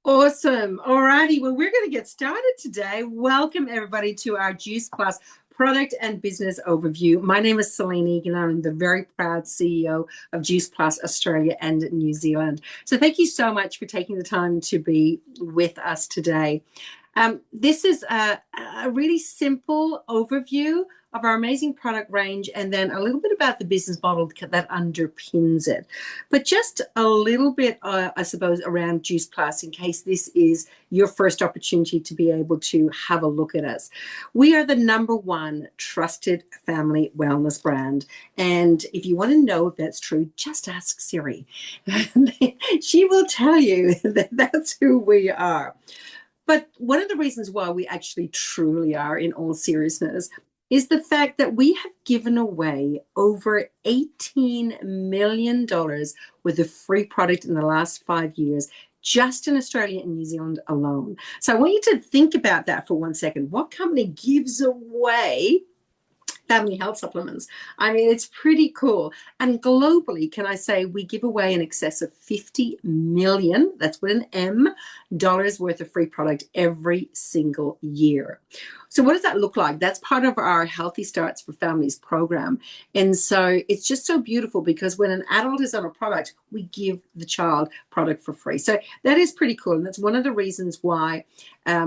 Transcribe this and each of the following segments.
Awesome. Alrighty. Well, we're going to get started today. Welcome, everybody, to our Juice Plus product and business overview. My name is Celine, and I'm the very proud CEO of Juice Plus Australia and New Zealand. So, thank you so much for taking the time to be with us today. This is a really simple overview of our amazing product range and then a little bit about the business model that underpins it. But just a little bit, I suppose, around Juice Plus in case this is your first opportunity to be able to have a look at us. We are the number one trusted family wellness brand. And if you want to know if that's true, just ask Siri. She will tell you that that's who we are. But one of the reasons why we actually truly are, in all seriousness, is the fact that we have given away over $18 million worth of free product in the last 5 years, just in Australia and New Zealand alone. So I want you to think about that for 1 second. What company gives away family health supplements? I mean, it's pretty cool. And globally, can I say we give away in excess of 50 million, that's with an M, dollars worth of free product every single year. So what does that look like? That's part of our Healthy Starts for Families program. And so it's just so beautiful because when an adult is on a product, we give the child product for free. So that is pretty cool. And that's one of the reasons why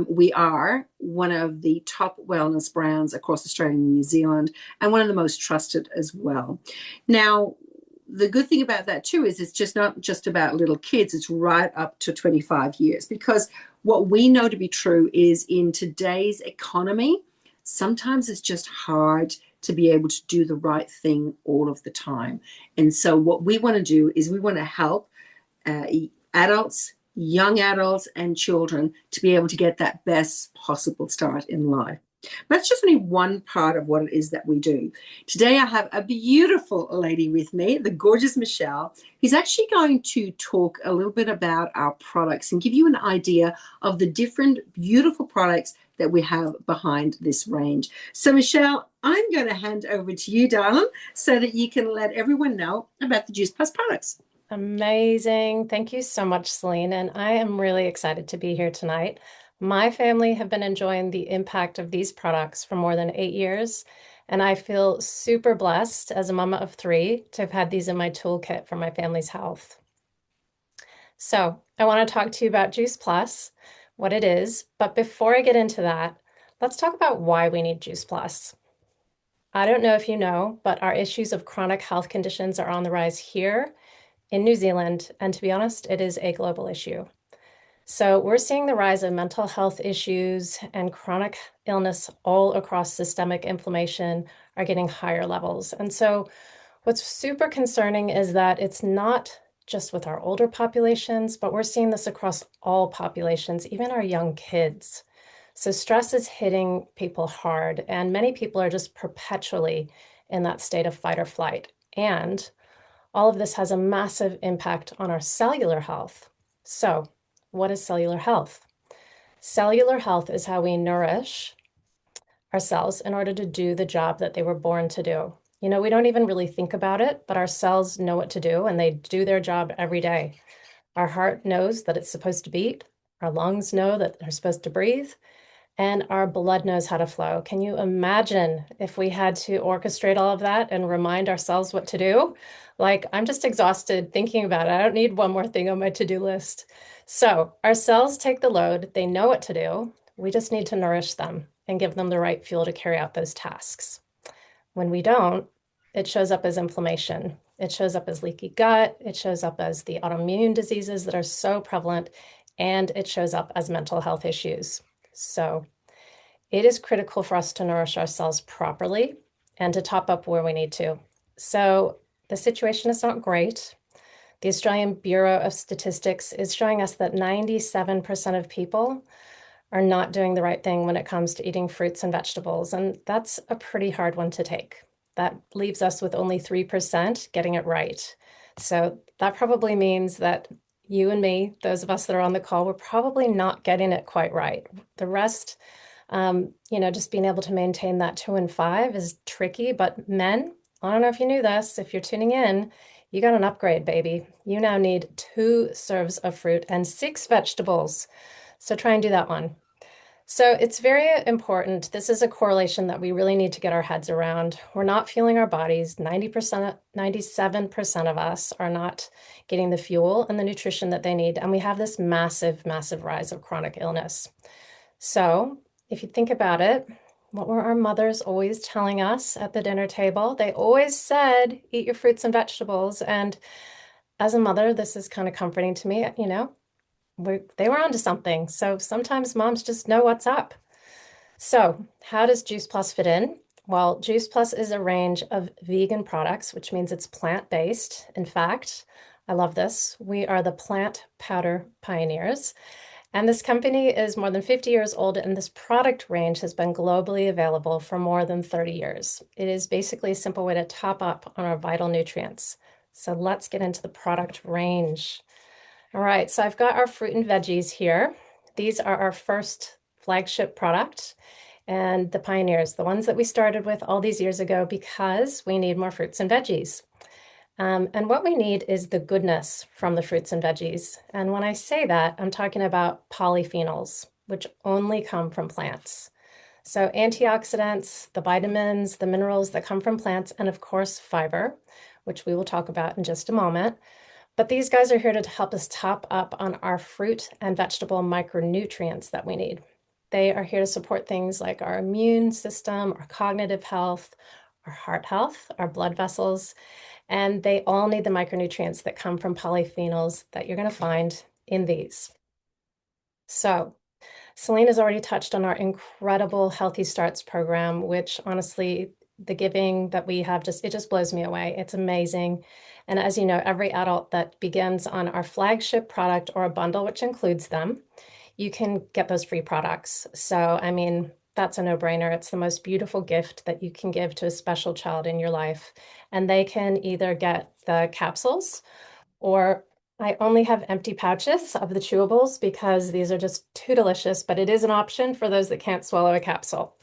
we are one of the top wellness brands across Australia and New Zealand, and one of the most trusted as well. Now, the good thing about that too is it's just not just about little kids, it's right up to 25 years, because what we know to be true is in today's economy, sometimes it's just hard to be able to do the right thing all of the time. And so what we want to do is we want to help adults, young adults and children to be able to get that best possible start in life. That's just only one part of what it is that we do. Today, I have a beautiful lady with me, the gorgeous Michelle, who's actually going to talk a little bit about our products and give you an idea of the different beautiful products that we have behind this range. So, Michelle, I'm going to hand over to you, darling, so that you can let everyone know about the Juice Plus products. Amazing. Thank you so much, Celine. And I am really excited to be here tonight. My family have been enjoying the impact of these products for more than 8 years, and I feel super blessed as a mama of three to have had these in my toolkit for my family's health. So I want to talk to you about Juice Plus, what it is, but before I get into that, let's talk about why we need Juice Plus. I don't know if you know, but our issues of chronic health conditions are on the rise here in New Zealand, and to be honest, it is a global issue. So we're seeing the rise of mental health issues and chronic illness all across. Systemic inflammation are getting higher levels. And so what's super concerning is that it's not just with our older populations, but we're seeing this across all populations, even our young kids. So stress is hitting people hard, and many people are just perpetually in that state of fight or flight. And all of this has a massive impact on our cellular health. So what is cellular health? Cellular health is how we nourish our cells in order to do the job that they were born to do. You know, we don't even really think about it, but our cells know what to do and they do their job every day. Our heart knows that it's supposed to beat. Our lungs know that they're supposed to breathe. And our blood knows how to flow. Can you imagine if we had to orchestrate all of that and remind ourselves what to do? Like, I'm just exhausted thinking about it. I don't need one more thing on my to-do list. So our cells take the load. They know what to do. We just need to nourish them and give them the right fuel to carry out those tasks. When we don't, it shows up as inflammation. It shows up as leaky gut. It shows up as the autoimmune diseases that are so prevalent, and it shows up as mental health issues. So it is critical for us to nourish our cells properly and to top up where we need to. So the situation is not great. The Australian Bureau of Statistics is showing us that 97% of people are not doing the right thing when it comes to eating fruits and vegetables. And that's a pretty hard one to take. That leaves us with only 3% getting it right. So that probably means that you and me, those of us that are on the call, we're probably not getting it quite right. The rest, just being able to maintain that 2 and 5 is tricky. But men, I don't know if you knew this, if you're tuning in, you got an upgrade, baby. You now need 2 serves of fruit and 6 vegetables. So try and do that one. So it's very important. This is a correlation that we really need to get our heads around. We're not fueling our bodies. 90%, 97% of us are not getting the fuel and the nutrition that they need. And we have this massive, massive rise of chronic illness. So if you think about it, what were our mothers always telling us at the dinner table? They always said, eat your fruits and vegetables. And as a mother, this is kind of comforting to me, they were onto something. So sometimes moms just know what's up. So, how does Juice Plus fit in? Well, Juice Plus is a range of vegan products, which means it's plant-based. In fact, I love this. We are the plant powder pioneers. And this company is more than 50 years old, and this product range has been globally available for more than 30 years. It is basically a simple way to top up on our vital nutrients. So let's get into the product range. All right, so I've got our fruit and veggies here. These are our first flagship product and the pioneers, the ones that we started with all these years ago because we need more fruits and veggies. And what we need is the goodness from the fruits and veggies. And when I say that, I'm talking about polyphenols, which only come from plants. So antioxidants, the vitamins, the minerals that come from plants, and of course, fiber, which we will talk about in just a moment. But these guys are here to help us top up on our fruit and vegetable micronutrients that we need. They are here to support things like our immune system, our cognitive health, our heart health, our blood vessels, and they all need the micronutrients that come from polyphenols that you're going to find in these. So, Celine has already touched on our incredible Healthy Starts program, which honestly, the giving that we have it just blows me away. It's amazing. And as you know, every adult that begins on our flagship product or a bundle, which includes them, you can get those free products. So, I mean, that's a no-brainer. It's the most beautiful gift that you can give to a special child in your life. And they can either get the capsules or I only have empty pouches of the chewables because these are just too delicious, but it is an option for those that can't swallow a capsule.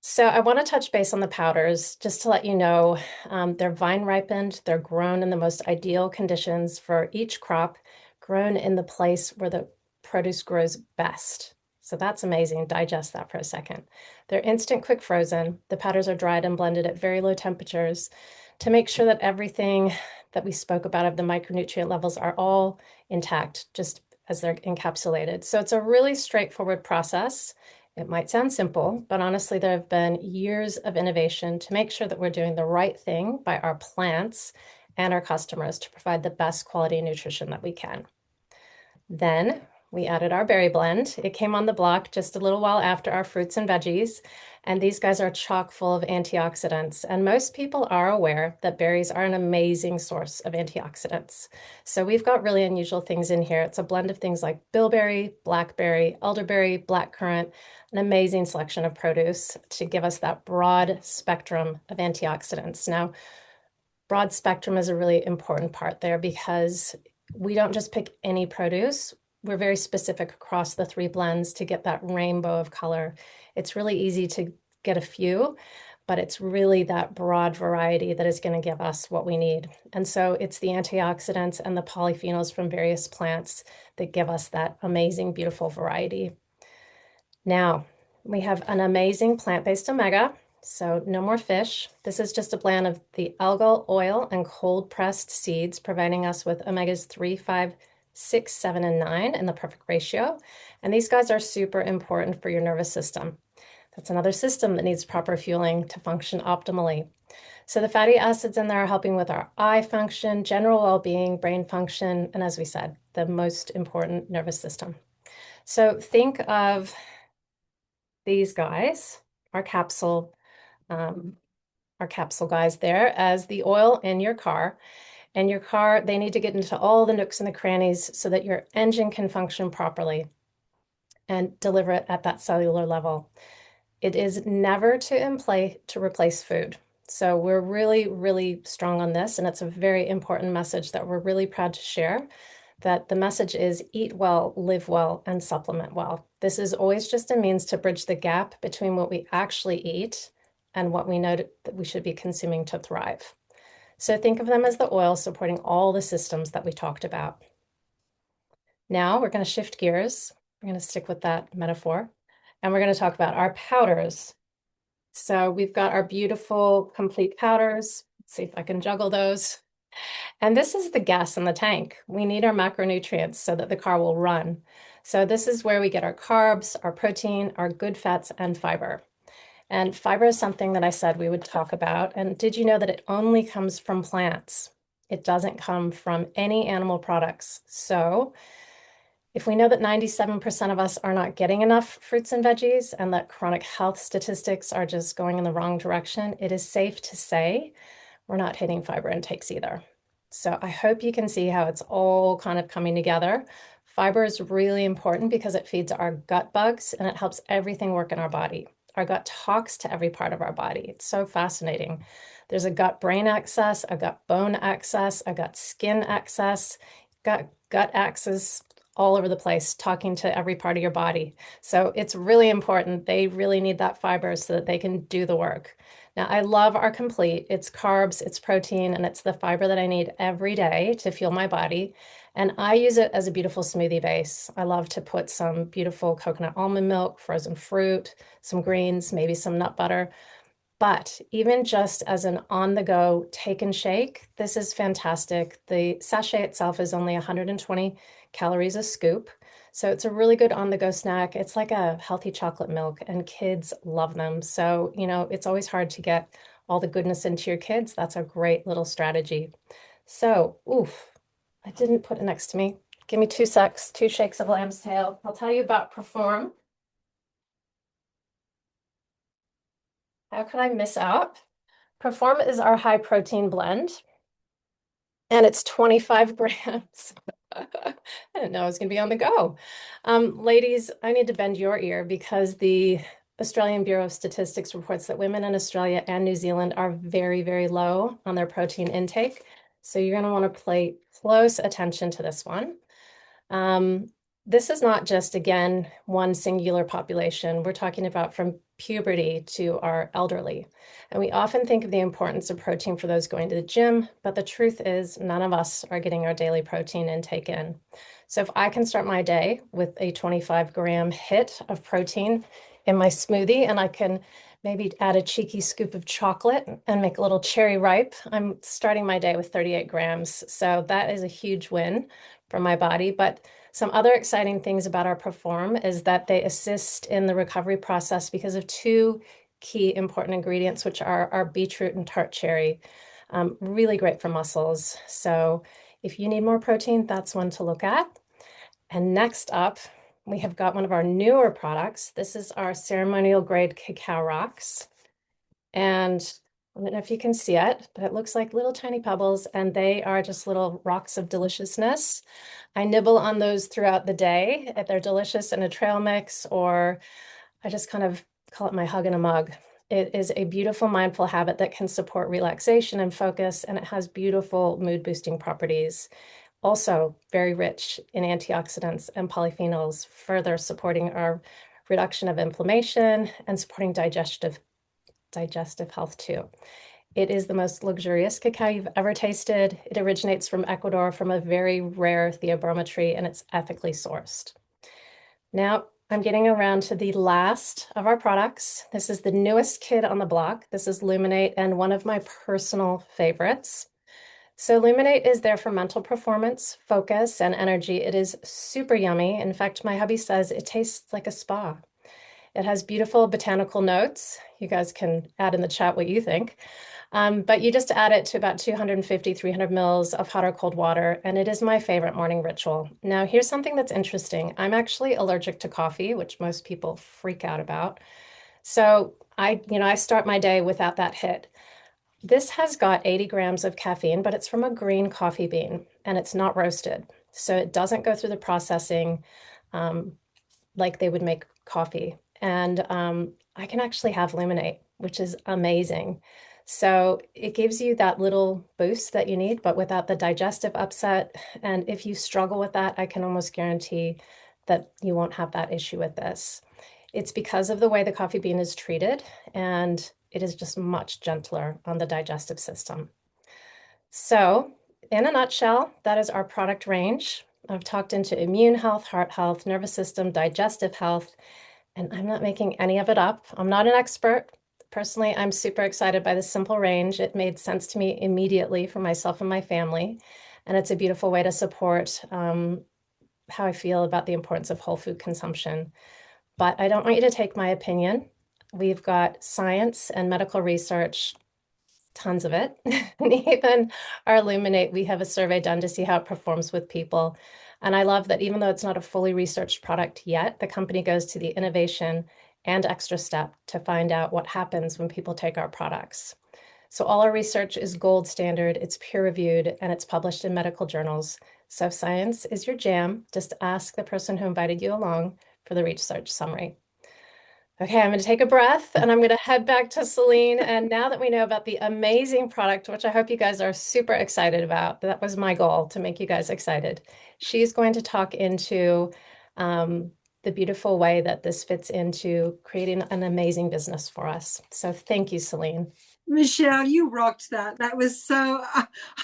So I want to touch base on the powders just to let you know they're vine ripened, they're grown in the most ideal conditions for each crop, grown in the place where the produce grows best. So that's amazing. Digest that for a second. They're instant quick frozen. The powders are dried and blended at very low temperatures to make sure that everything that we spoke about of the micronutrient levels are all intact, just as they're encapsulated. So it's a really straightforward process. It might sound simple, but honestly, there have been years of innovation to make sure that we're doing the right thing by our plants and our customers to provide the best quality nutrition that we can. Then we added our berry blend. It came on the block just a little while after our fruits and veggies, and these guys are chock full of antioxidants. And most people are aware that berries are an amazing source of antioxidants. So we've got really unusual things in here. It's a blend of things like bilberry, blackberry, elderberry, blackcurrant, an amazing selection of produce to give us that broad spectrum of antioxidants. Now, broad spectrum is a really important part there because we don't just pick any produce. We're very specific across the 3 blends to get that rainbow of color. It's really easy to get a few, but it's really that broad variety that is going to give us what we need. And so it's the antioxidants and the polyphenols from various plants that give us that amazing, beautiful variety. Now, we have an amazing plant-based omega, so no more fish. This is just a blend of the algal oil and cold-pressed seeds, providing us with omegas 3, 5, 6, 7, and 9 in the perfect ratio. And these guys are super important for your nervous system. That's another system that needs proper fueling to function optimally. So the fatty acids in there are helping with our eye function, general well-being, brain function, and as we said, the most important nervous system. So think of these guys, our capsule guys there, as the oil in your car. And your car, they need to get into all the nooks and the crannies so that your engine can function properly and deliver it at that cellular level. It is never to replace food. So we're really, really strong on this, and it's a very important message that we're really proud to share, that the message is eat well, live well, and supplement well. This is always just a means to bridge the gap between what we actually eat and what we know that we should be consuming to thrive. So think of them as the oil supporting all the systems that we talked about. Now we're going to shift gears. We're going to stick with that metaphor, and we're going to talk about our powders. So we've got our beautiful complete powders. Let's see if I can juggle those. And this is the gas in the tank. We need our macronutrients so that the car will run. So this is where we get our carbs, our protein, our good fats, and fiber. And fiber is something that I said we would talk about. And did you know that it only comes from plants? It doesn't come from any animal products. So if we know that 97% of us are not getting enough fruits and veggies and that chronic health statistics are just going in the wrong direction, it is safe to say we're not hitting fiber intakes either. So I hope you can see how it's all kind of coming together. Fiber is really important because it feeds our gut bugs and it helps everything work in our body. Our gut talks to every part of our body. It's so fascinating. There's a gut brain axis, a gut bone axis, a gut skin axis, gut axis all over the place, talking to every part of your body. So it's really important. They really need that fiber so that they can do the work. Now, I love our complete. It's carbs, it's protein, and it's the fiber that I need every day to fuel my body. And I use it as a beautiful smoothie base. I love to put some beautiful coconut almond milk, frozen fruit, some greens, maybe some nut butter. But even just as an on-the-go take and shake, this is fantastic. The sachet itself is only 120 calories a scoop. So it's a really good on-the-go snack. It's like a healthy chocolate milk, and kids love them. So, it's always hard to get all the goodness into your kids. That's a great little strategy. So, oof, I didn't put it next to me. Give me 2 secs, 2 shakes of lamb's tail. I'll tell you about Perform. How could I miss out? Perform is our high protein blend, and it's 25 grams. I didn't know I was going to be on the go. Ladies, I need to bend your ear because the Australian Bureau of Statistics reports that women in Australia and New Zealand are very, very low on their protein intake. So you're going to want to pay close attention to this one. This is not just, again, one singular population. We're talking about from puberty to our elderly. And we often think of the importance of protein for those going to the gym, but the truth is none of us are getting our daily protein intake in. So if I can start my day with a 25-gram hit of protein in my smoothie, and I can maybe add a cheeky scoop of chocolate and make a little cherry ripe, I'm starting my day with 38 grams. So that is a huge win for my body. But some other exciting things about our Perform is that they assist in the recovery process because of two key important ingredients, which are our beetroot and tart cherry. Really great for muscles. So if you need more protein, that's one to look at. And next up, we have got one of our newer products. This is our ceremonial grade cacao rocks. And I don't know if you can see it, but it looks like little tiny pebbles, and they are just little rocks of deliciousness. I nibble on those throughout the day. If they're delicious in a trail mix, or I just kind of call it my hug in a mug. It is a beautiful mindful habit that can support relaxation and focus, and it has beautiful mood boosting properties. Also very rich in antioxidants and polyphenols, further supporting our reduction of inflammation and supporting digestive health too. It is the most luxurious cacao you've ever tasted. It originates from Ecuador from a very rare theobroma tree, and it's ethically sourced. Now I'm getting around to the last of our products. This is the newest kid on the block. This is Luminate, and one of my personal favorites. So Luminate is there for mental performance, focus, and energy. It is super yummy. In fact, my hubby says it tastes like a spa. It has beautiful botanical notes. You guys can add in the chat what you think. But you just add it to about 250, 300 mils of hot or cold water, and it is my favorite morning ritual. Now, here's something that's interesting. I'm actually allergic to coffee, which most people freak out about. So I start my day without that hit. This has got 80 grams of caffeine, but it's from a green coffee bean, and it's not roasted. So it doesn't go through the processing like they would make coffee. And I can actually have Luminate, which is amazing. So it gives you that little boost that you need, but without the digestive upset. And if you struggle with that, I can almost guarantee that you won't have that issue with this. It's because of the way the coffee bean is treated, and it is just much gentler on the digestive system. So, in a nutshell, that is our product range. I've talked into immune health, heart health, nervous system, digestive health, and I'm not making any of it up. I'm not an expert. Personally, I'm super excited by this simple range. It made sense to me immediately for myself and my family, and it's a beautiful way to support how I feel about the importance of whole food consumption. But I don't want you to take my opinion. We've got science and medical research, tons of it. And even our Illuminate, we have a survey done to see how it performs with people. And I love that even though it's not a fully researched product yet, the company goes to the innovation and extra step to find out what happens when people take our products. So all our research is gold standard, it's peer reviewed, and it's published in medical journals. So if science is your jam, just ask the person who invited you along for the research summary. Okay, I'm going to take a breath and I'm going to head back to Celine. And now that we know about the amazing product, which I hope you guys are super excited about, that was my goal to make you guys excited. She's going to talk into the beautiful way that this fits into creating an amazing business for us. So thank you, Celine. Michelle, you rocked that. That was so,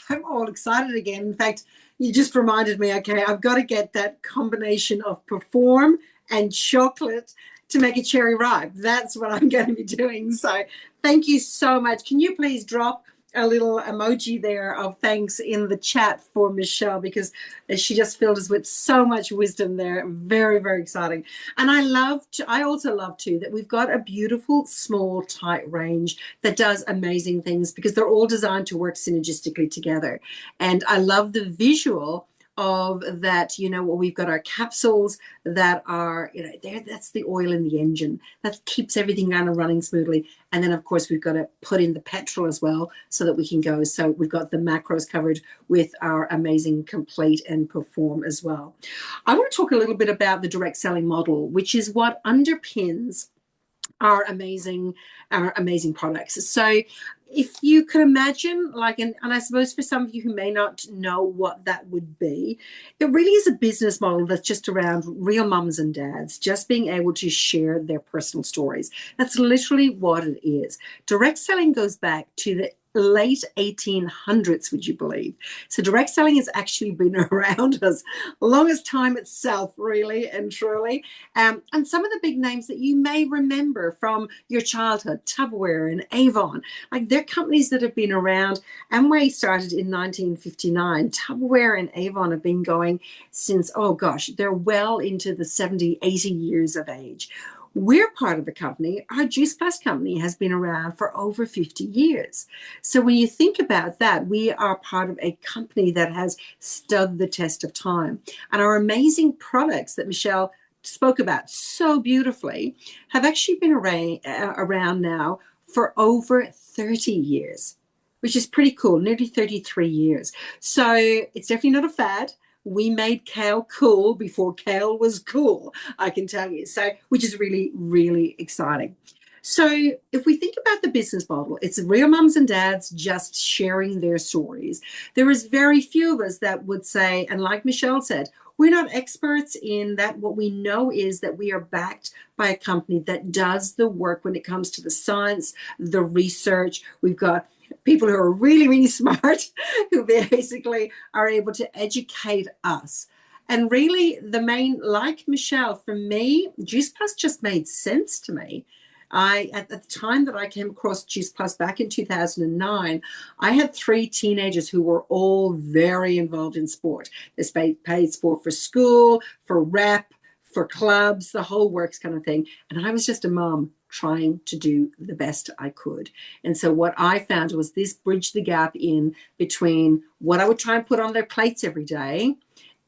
I'm all excited again. In fact, you just reminded me, okay, I've got to get that combination of perform and chocolate to make a cherry ripe. That's what I'm going to be doing. So thank you so much. Can you please drop a little emoji there of thanks in the chat for Michelle, because she just filled us with so much wisdom there. Very, very exciting. And I also love too that we've got a beautiful, small, tight range that does amazing things because they're all designed to work synergistically together. And I love the visual of that, we've got our capsules that are, that's the oil in the engine that keeps everything kind of running smoothly. And then, of course, we've got to put in the petrol as well so that we can go. So we've got the macros covered with our amazing complete and perform as well. I want to talk a little bit about the direct selling model, which is what underpins our amazing products. So if you could imagine, and I suppose for some of you who may not know what that would be, it really is a business model that's just around real mums and dads just being able to share their personal stories. That's literally what it is. Direct selling goes back to the late 1800s, would you believe? So direct selling has actually been around us longest time itself, really and truly. And some of the big names that you may remember from your childhood, Tupperware and Avon, like they're companies that have been around. Amway started in 1959. Tupperware and Avon have been going since, oh gosh, they're well into the 70, 80 years of age. We're part of the company. Our Juice Plus company has been around for over 50 years. So when you think about that, we are part of a company that has stood the test of time. And our amazing products that Michelle spoke about so beautifully have actually been around now for over 30 years, which is pretty cool, nearly 33 years. So it's definitely not a fad. We made kale cool before kale was cool, I can tell you. So, which is really, really exciting. So, if we think about the business model, it's real mums and dads just sharing their stories. There is very few of us that would say, and like Michelle said, we're not experts in that. What we know is that we are backed by a company that does the work when it comes to the science, the research. We've got people who are really, really smart who basically are able to educate us. And really, like Michelle, for me, Juice Plus just made sense to me. At the time that I came across Juice Plus back in 2009, I had 3 teenagers who were all very involved in sport. They paid sport for school, for rep, for clubs, the whole works kind of thing. And I was just a mom trying to do the best I could. And so what I found was this bridged the gap in between what I would try and put on their plates every day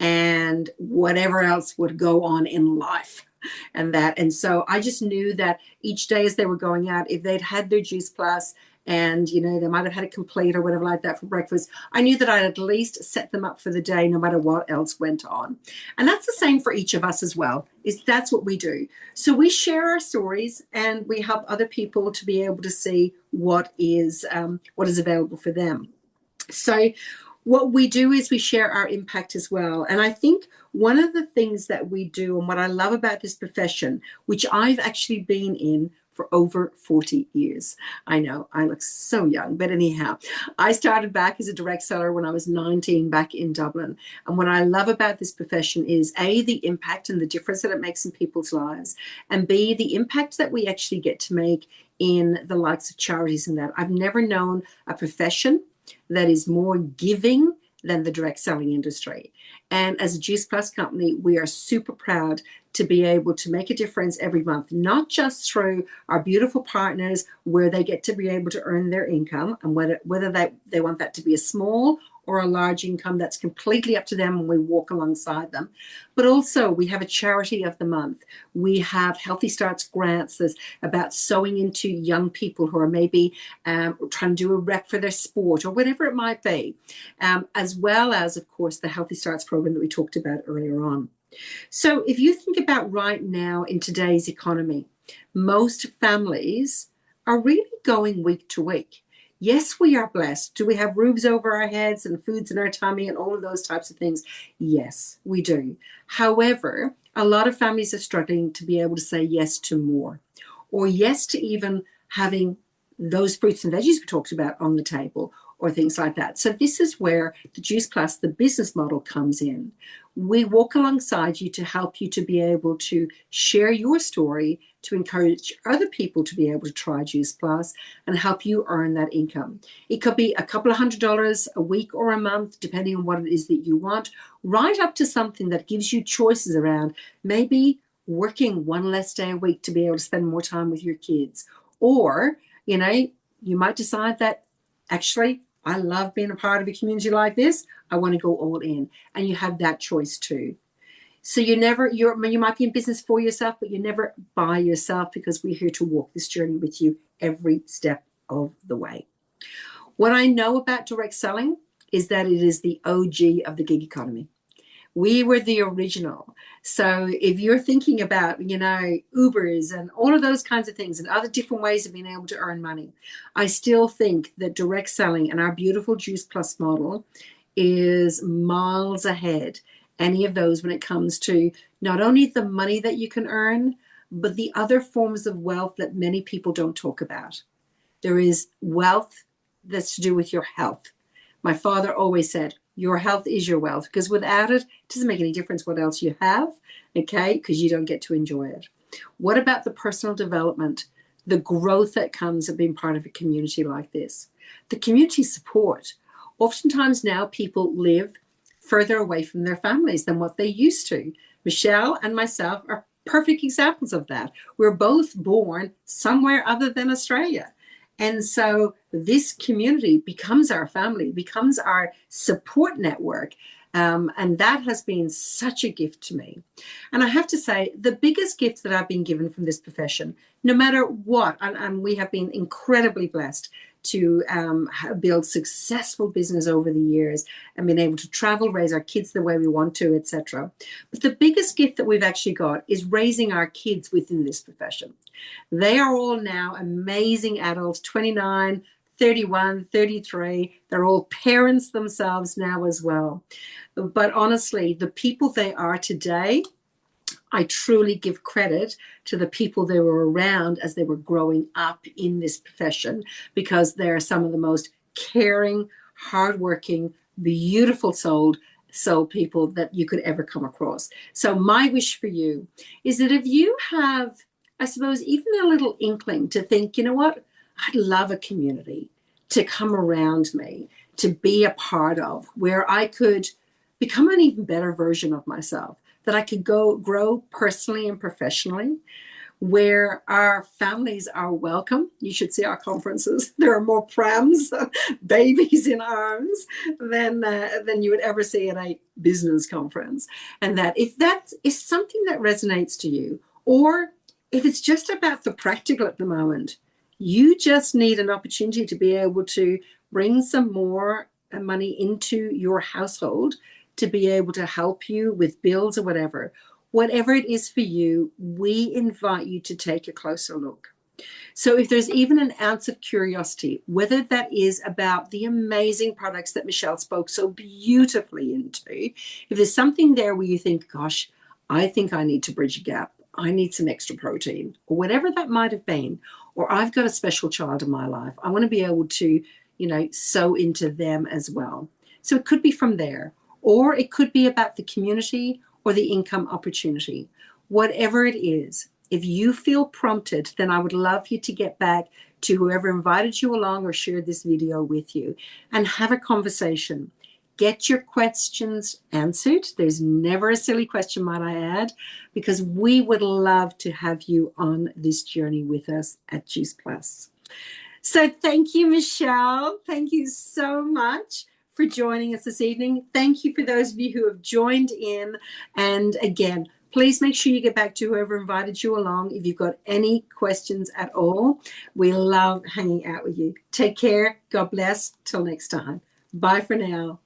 and whatever else would go on in life. And so I just knew that each day as they were going out, if they'd had their Juice Plus and they might have had a complete or whatever like that for breakfast, I knew that I'd at least set them up for the day no matter what else went on. And that's the same for each of us as well, is that's what we do. So we share our stories and we help other people to be able to see what is available for them. So what we do is we share our impact as well. And I think one of the things that we do and what I love about this profession, which I've actually been in for over 40 years. I know I look so young, but anyhow, I started back as a direct seller when I was 19 back in Dublin. And what I love about this profession is A, the impact and the difference that it makes in people's lives, and B, the impact that we actually get to make in the likes of charities and that. I've never known a profession that is more giving than the direct selling industry. And as a Juice Plus company, we are super proud to be able to make a difference every month, not just through our beautiful partners where they get to be able to earn their income, and whether they want that to be a small or a large income, that's completely up to them when we walk alongside them. But also we have a charity of the month. We have Healthy Starts grants that's about sewing into young people who are maybe trying to do a rep for their sport or whatever it might be, as well as, of course, the Healthy Starts program that we talked about earlier on. So if you think about right now in today's economy, most families are really going week to week. Yes, we are blessed. Do we have roofs over our heads and foods in our tummy and all of those types of things? Yes, we do. However, a lot of families are struggling to be able to say yes to more, or yes to even having those fruits and veggies we talked about on the table, or things like that. So this is where the Juice Plus, the business model, comes in. We walk alongside you to help you to be able to share your story, to encourage other people to be able to try Juice Plus and help you earn that income. It could be a couple of $100s a week or a month, depending on what it is that you want, right up to something that gives you choices around maybe working one less day a week to be able to spend more time with your kids. Or, you might decide that actually, I love being a part of a community like this. I want to go all in. And you have that choice too. So you might be in business for yourself, but you're never by yourself, because we're here to walk this journey with you every step of the way. What I know about direct selling is that it is the OG of the gig economy. We were the original. So if you're thinking about, Ubers and all of those kinds of things and other different ways of being able to earn money, I still think that direct selling and our beautiful Juice Plus model is miles ahead any of those when it comes to not only the money that you can earn, but the other forms of wealth that many people don't talk about. There is wealth that's to do with your health. My father always said, your health is your wealth, because without it, it doesn't make any difference what else you have, okay, because you don't get to enjoy it. What about the personal development, the growth that comes of being part of a community like this? The community support. Oftentimes now people live further away from their families than what they used to. Michelle and myself are perfect examples of that. We're both born somewhere other than Australia. And so this community becomes our family, becomes our support network. And that has been such a gift to me. And I have to say, the biggest gift that I've been given from this profession, no matter what, and we have been incredibly blessed to build successful business over the years and been able to travel, raise our kids the way we want to, etc. But the biggest gift that we've actually got is raising our kids within this profession. They are all now amazing adults, 29, 31, 33. They're all parents themselves now as well. But honestly, the people they are today, I truly give credit to the people they were around as they were growing up in this profession, because they're some of the most caring, hardworking, beautiful soul people that you could ever come across. So my wish for you is that if you have, I suppose, even a little inkling to think, you know what, I'd love a community to come around me, to be a part of, where I could become an even better version of myself, that I could grow personally and professionally, where our families are welcome. You should see our conferences. There are more prams, babies in arms than you would ever see at a business conference. And that if that is something that resonates to you, or if it's just about the practical at the moment, you just need an opportunity to be able to bring some more money into your household, to be able to help you with bills or whatever it is for you, we invite you to take a closer look. So if there's even an ounce of curiosity, whether that is about the amazing products that Michelle spoke so beautifully into, if there's something there where you think, gosh, I think I need to bridge a gap, I need some extra protein, or whatever that might have been, or I've got a special child in my life. I want to be able to, sow into them as well. So it could be from there, or it could be about the community or the income opportunity. Whatever it is, if you feel prompted, then I would love you to get back to whoever invited you along or shared this video with you and have a conversation. Get your questions answered. There's never a silly question, might I add, because we would love to have you on this journey with us at Juice Plus. So thank you, Michelle. Thank you so much for joining us this evening. Thank you for those of you who have joined in. And again, please make sure you get back to whoever invited you along if you've got any questions at all. We love hanging out with you. Take care. God bless. Till next time. Bye for now.